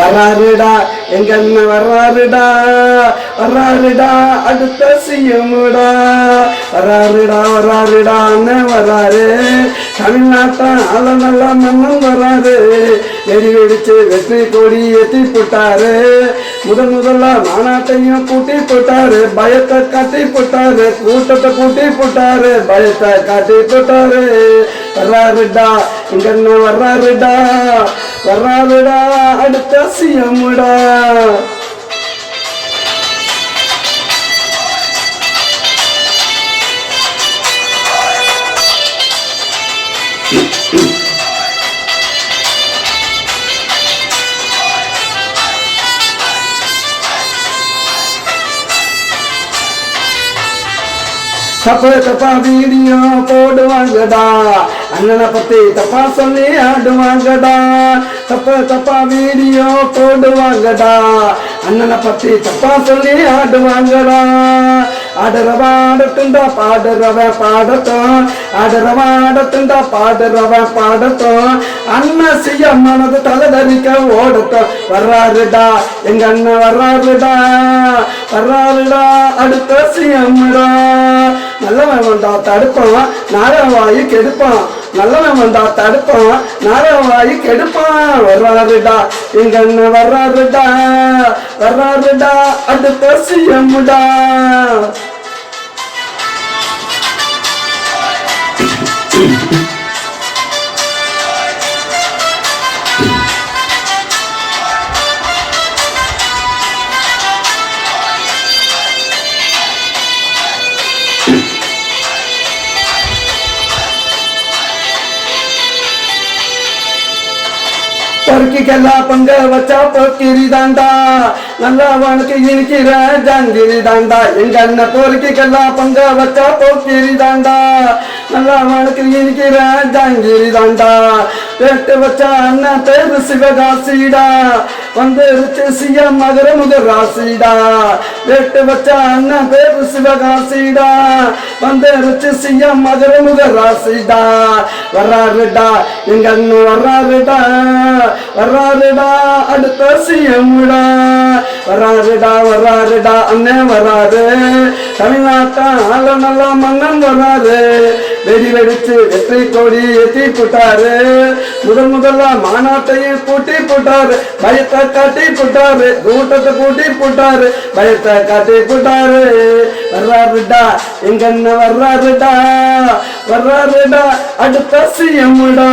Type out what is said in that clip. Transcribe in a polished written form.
வராருடா எங்க அண்ணன் வர்றாருடா வர்றாருடா அடுத்த சிஎம்டா வர்றாருடா அண்ணன் வர்றாரு தமிழ்நாட்டம் அல்ல நல்ல மன்னன் வர்றாரு வெடி வெடிச்சு வெற்றி கொடி ஏற்றி போட்டாரு முதல்ல மாநாட்டையும் கூட்டி போட்டாரு பயத்தை காட்டி போட்டாரு கூட்டத்தை கூட்டி போட்டாரு பயத்தை காட்டி போட்டாரு வர்றாருடா எங்க அண்ணன் வர்றாருடா அடுத்த சிஎம்டா தப்பா வீடியோ போடுவாங்கடா அண்ணனை பத்தி தப்பா சொல்லி ஆடுவாங்கடா தப்பா வீடியோ போடுவாங்கடா அண்ணனை பத்தி தப்பா சொல்லி ஆடுவாங்கடா ஆடுறவ ஆடட்டுண்டா பாடுறவன் பாடட்டும் ஆடுறவ ஆடட்டுண்டா பாடுறவன் பாடட்டும் அண்ணன் செய்ய மனது தலைதறிக்க ஓடட்டும் வர்றாருடா எங்க அண்ணன் வர்றாருடா அடுத்த சிஎம்டா நல்லவன் வந்தா தடுப்பான் நாரவாயு கெடுப்பான் நல்லவன் வந்தா தடுப்பான் நாரவாயு கெடுப்பான் வர்றாருடா எங்க அண்ணன் வர்றாருடா அடுத்த சிஎம்டா பொறுக்கிக்கெல்லாம் பங்க வச்சா போக்கிரி தாண்டா நல்லவனுக்கு இனிக்கிற ஜாங்கிரி தாண்டா எங்க அண்ணன் பொறுக்கிக்கெல்லாம் பங்க வச்சா போக்கிரி தாண்டா நல்லவனுக்கு இனிக்கிற ஜாங்கிரி தாண்டா பேட்டு வச்சா அண்ணன் பேரு சிவகாசிடா வந்துருச்சு சிஎம் மகர முக ராசிடா பேட்டு வச்சா அண்ணன் பேரு சிவகாசிடா வந்துருச்சு சிஎம் மகர முக ராசிடா வர்றாருடா எங்க அண்ணன் வர்றாருடா அடுத்த சிஎம்டா வர்றாருடா அண்ணன் வர்றாரு தமிழ்நாட்டம் நல்ல நல்ல மன்னன் வர்றாரு வெடி வெடிச்சு வெற்றி கொடி ஏற்றி போட்டாரு முதல்ல மாநாட்டையும் கூட்டி போட்டாரு பயத்தை காட்டி போட்டாரு கூட்டத்தை கூட்டி போட்டாரு பயத்தை காட்டி போட்டாரு வர்றாருடா எங்க அண்ணன் வர்றாருடா அடுத்த சிஎம்டா